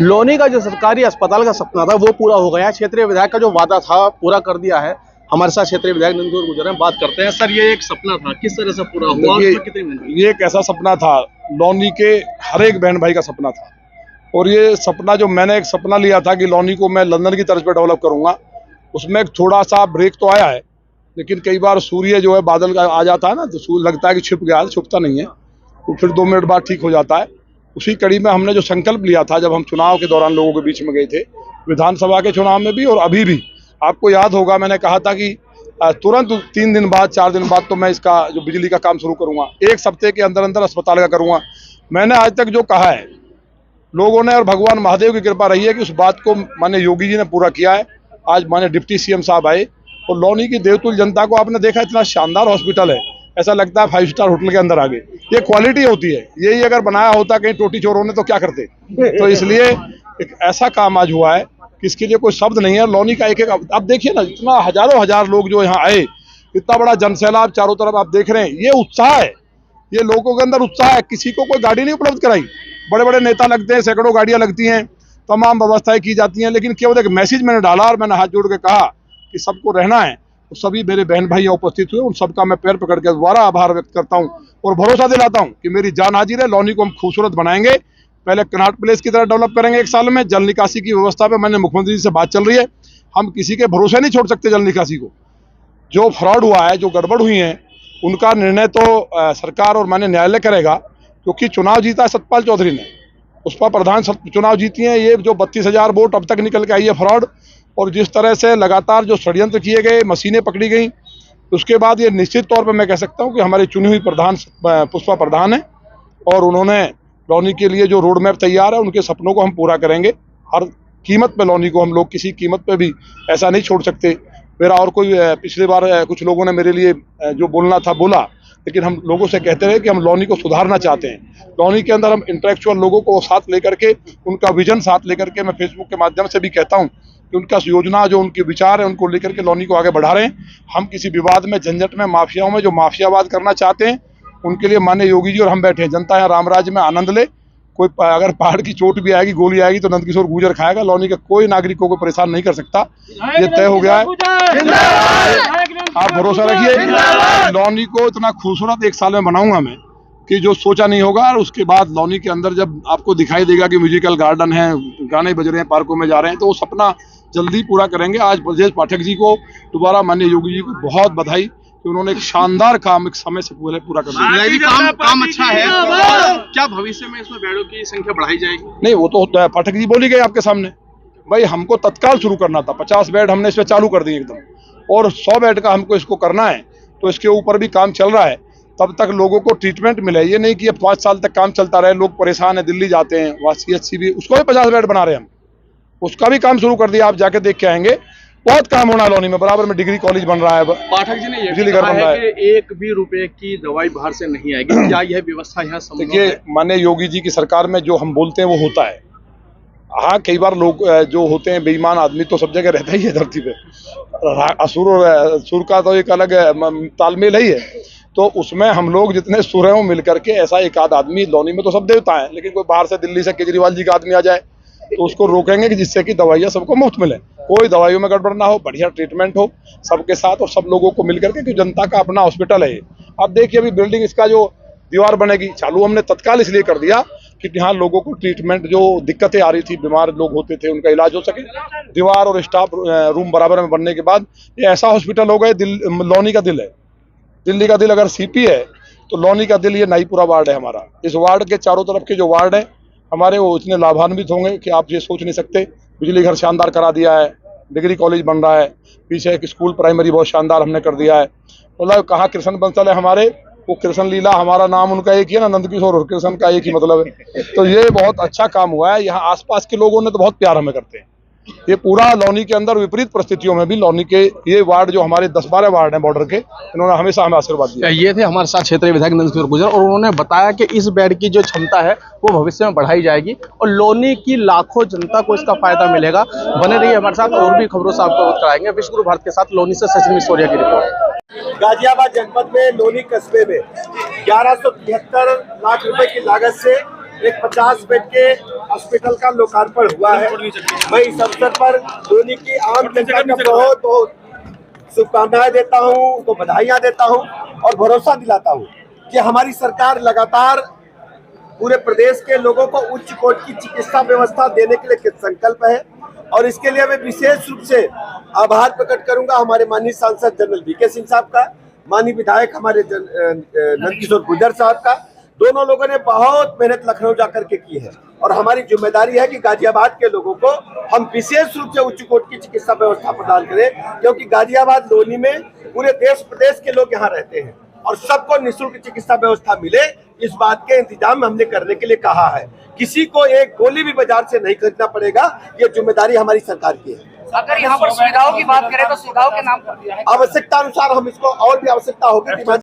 लोनी का जो सरकारी अस्पताल का सपना था वो पूरा हो गया है। क्षेत्रीय विधायक का जो वादा था पूरा कर दिया है। हमारे साथ क्षेत्रीय विधायक नंदकिशोर गुर्जर हैं, बात करते हैं। सर, ये एक सपना था, किस तरह से पूरा हुआ और इसमें कितनी मेहनत? ये एक ऐसा सपना था, लोनी के हर एक बहन भाई का सपना था। और ये सपना जो मैंने एक सपना लिया था कि लोनी को मैं लंदन की तर्ज पर डेवलप करूंगा, उसमें एक थोड़ा सा ब्रेक तो आया है। लेकिन कई बार सूर्य जो है बादल का आ जाता है ना, तो लगता है कि छिप गया, छुपता नहीं है, तो फिर 2 मिनट बाद ठीक हो जाता है। उसी कड़ी में हमने जो संकल्प लिया था जब हम चुनाव के दौरान लोगों के बीच में गए थे, विधानसभा के चुनाव में भी और अभी भी, आपको याद होगा मैंने कहा था कि तुरंत 3 दिन बाद 4 दिन बाद तो मैं इसका जो बिजली का काम शुरू करूंगा, 1 हफ्ते के अंदर अंदर अस्पताल का करूंगा। मैंने आज तक जो कहा है लोगों ने, और भगवान महादेव की कृपा रही है कि उस बात को माननीय योगी जी ने पूरा किया है। आज माननीय डिप्टी सीएम साहब आए और लोनी की देवतुल्य जनता को आपने देखा, इतना शानदार हॉस्पिटल है, ऐसा लगता है 5 स्टार होटल के अंदर आ गए। ये क्वालिटी होती है, यही अगर बनाया होता कहीं टोटी चोरों ने तो क्या करते। तो इसलिए एक ऐसा काम आज हुआ है कि इसके लिए कोई शब्द नहीं है। लोनी का एक एक, अब देखिए ना, इतना हजारों हजार लोग जो यहाँ आए, इतना बड़ा जनसैलाब चारों तरफ आप देख रहे हैं, ये उत्साह है, ये लोगों के अंदर उत्साह है। किसी को कोई गाड़ी नहीं उपलब्ध कराई, बड़े बड़े नेता लगते हैं, सैकड़ों गाड़ियां लगती हैं, तमाम व्यवस्थाएं की जाती हैं, लेकिन केवल एक मैसेज मैंने डाला और मैंने हाथ जोड़ के कहा कि सबको रहना है। तो सभी मेरे बहन भाई उपस्थित हुए, उन सबका मैं पैर पकड़ के दोबारा आभार व्यक्त करता हूं और भरोसा दिलाता हूं कि मेरी जान हाजिर है। लोनी को हम खूबसूरत बनाएंगे। पहले कनॉट प्लेस की तरह डेवलप करेंगे 1 साल में। जल निकासी की व्यवस्था पे मैंने मुख्यमंत्री जी से बात चल रही है, हम किसी के भरोसे नहीं छोड़ सकते जल निकासी को। जो फ्रॉड हुआ है, जो गड़बड़ हुई है, उनका निर्णय तो सरकार और माननीय न्यायालय करेगा, क्योंकि चुनाव जीता है सतपाल चौधरी ने, पुष्पा प्रधान चुनाव जीती हैं। ये जो 32,000 वोट अब तक निकल के आई है फ्रॉड, और जिस तरह से लगातार जो षड्यंत्र किए गए, मशीनें पकड़ी गई, उसके बाद ये निश्चित तौर पर मैं कह सकता हूं कि हमारी चुनी हुई प्रधान पुष्पा प्रधान है और उन्होंने लोनी के लिए जो रोड मैप तैयार है, उनके सपनों को हम पूरा करेंगे। हर कीमत पे लोनी को हम लोग किसी कीमत पे भी ऐसा नहीं छोड़ सकते। मेरा और कोई, पिछली बार कुछ लोगों ने मेरे लिए जो बोलना था बोला, लेकिन हम लोगों से कहते रहे कि हम लोनी को सुधारना चाहते हैं। लोनी के अंदर हम इंटेलेक्चुअल लोगों को साथ लेकर के, उनका विजन साथ लेकर के, मैं फेसबुक के माध्यम से भी कहता हूं कि उनका योजना, जो उनके विचार है, उनको लेकर के लोनी को आगे बढ़ा रहे हैं। हम किसी विवाद में, झंझट में, माफियाओं में जो माफियावाद करना चाहते हैं, उनके लिए माननीय योगी जी और हम बैठे हैं। जनता यहाँ रामराज्य में आनंद ले। कोई अगर पहाड़ की चोट भी आएगी, गोली आएगी, तो नंदकिशोर गुर्जर खाएगा। लोनी का कोई नागरिकों को परेशान नहीं कर सकता, ये तय हो गया है। आप भरोसा रखिए, लोनी को इतना खूबसूरत 1 साल में बनाऊंगा मैं कि जो सोचा नहीं होगा। और उसके बाद लोनी के अंदर जब आपको दिखाई देगा कि म्यूजिकल गार्डन है, गाने बज रहे हैं, पार्कों में जा रहे हैं, तो वो सपना जल्दी पूरा करेंगे। आज ब्रजेश पाठक जी को दोबारा, माननीय योगी जी को बहुत बधाई कि उन्होंने एक शानदार काम एक समय से पहले पूरा कर दिया। काम अच्छा है। क्या भविष्य में इसमें बेडों की संख्या बढ़ाई जाएगी? नहीं, वो तो पाठक जी बोली गए आपके सामने। भाई, हमको तत्काल शुरू करना था, 50 बेड हमने इसमें चालू कर दिए एकदम, और 100 बेड का हमको इसको करना है। तो इसके ऊपर भी काम चल रहा है, तब तक लोगों को ट्रीटमेंट मिले। ये नहीं कि 5 साल तक काम चलता रहे, लोग परेशान है, दिल्ली जाते हैं, वहाँ CHC भी, उसको भी 50 बेड बना रहे हैं हम, उसका भी काम शुरू कर दिया। आप जाके देख के आएंगे, बहुत काम होना है लोनी में। बराबर में डिग्री कॉलेज बन रहा है। पाठक जी ने ये भी कहा है कि 1 भी रुपए की दवाई बाहर से नहीं आएगी। क्या यह व्यवस्था यहाँ संभव है? देखिए, माननीय योगी जी की सरकार में जो हम बोलते हैं वो होता है। हाँ, कई बार लोग जो होते हैं बेईमान आदमी तो सब जगह रहता ही है धरती पे। असुर और सुर का तो एक अलग तालमेल ही है। तो उसमें हम लोग जितने सुर हैं वो मिलकर के, ऐसा एक आध आदमी, लोनी में तो सब देवता है, लेकिन कोई बाहर से दिल्ली से केजरीवाल जी का आदमी आ जाए तो उसको रोकेंगे कि जिससे कि दवाइयाँ सबको मुफ्त मिले, कोई दवाइयों में गड़बड़ ना हो, बढ़िया ट्रीटमेंट हो सबके साथ, और सब लोगों को मिलकर के, क्योंकि जनता का अपना हॉस्पिटल है। अब देखिए, अभी बिल्डिंग इसका जो दीवार बनेगी चालू, हमने तत्काल इसलिए कर दिया कि यहाँ लोगों को ट्रीटमेंट, जो दिक्कतें आ रही थी, बीमार लोग होते थे, उनका इलाज हो सके। दीवार और स्टाफ रूम बराबर में बनने के बाद ये ऐसा हॉस्पिटल हो गए, लोनी का दिल है। दिल्ली का दिल अगर CP है तो लोनी का दिल ये नाईपुरा वार्ड है हमारा। इस वार्ड के चारों तरफ के जो वार्ड है हमारे, वो इतने लाभान्वित होंगे कि आप ये सोच नहीं सकते। बिजली घर शानदार करा दिया है, डिग्री कॉलेज बन रहा है, पीछे एक स्कूल प्राइमरी बहुत शानदार हमने कर दिया है। मतलब कहाँ कृष्ण बंसल है हमारे, वो कृष्ण लीला, हमारा नाम उनका एक ही है ना, नंदकिशोर, और कृष्ण का एक ही मतलब है। तो ये बहुत अच्छा काम हुआ है। यहाँ आसपास के लोगों ने तो बहुत प्यार हमें करते हैं। ये पूरा लोनी के अंदर विपरीत परिस्थितियों में भी लोनी के ये वार्ड, जो हमारे 10-12 वार्ड हैं बॉर्डर के, इन्होंने हमेशा हमें आशीर्वाद दिया। ये थे हमारे साथ क्षेत्रीय विधायक नंदकिशोर गुर्जर, और उन्होंने बताया कि इस बेड की जो क्षमता है वो भविष्य में बढ़ाई जाएगी और लोनी की लाखों जनता को इसका फायदा मिलेगा। बने रहिए हमारे साथ, और भी खबरों से आपको अवगत कराएंगे। विश्व गुरु भारत के साथ लोनी से सचिन मिसोरिया की रिपोर्ट। गाजियाबाद जनपद में लोनी कस्बे में 1173 लाख रुपए की लागत से एक 50 बेड के हॉस्पिटल का लोकार्पण हुआ है। मैं इस अवसर पर लोनी की आम जनता का बहुत बहुत शुभकामनाएं देता हूं, उनको बधाइयां देता हूं और भरोसा दिलाता हूं कि हमारी सरकार लगातार पूरे प्रदेश के लोगों को उच्च कोटि की चिकित्सा व्यवस्था देने के लिए कृत संकल्प है। और इसके लिए मैं विशेष रूप से आभार प्रकट करूंगा हमारे माननीय सांसद जनरल वीके सिंह साहब का, माननीय विधायक हमारे नंदकिशोर गुर्जर साहब का। दोनों लोगों ने बहुत मेहनत लखनऊ जाकर के की है और हमारी जिम्मेदारी है कि गाजियाबाद के लोगों को हम विशेष रूप से उच्च कोटि की चिकित्सा व्यवस्था प्रदान करें, क्योंकि गाजियाबाद लोनी में पूरे देश प्रदेश के लोग यहाँ रहते हैं और सबको निःशुल्क चिकित्सा व्यवस्था मिले, इस बात के इंतजाम हमने करने के लिए कहा है। किसी को एक गोली भी बाजार से नहीं खरीदना पड़ेगा, ये जिम्मेदारी हमारी सरकार की है। अगर यहाँ पर सुविधाओं की बात करें तो सुविधाओं के नाम पर आवश्यकता अनुसार हम इसको और भी आवश्यकता होगी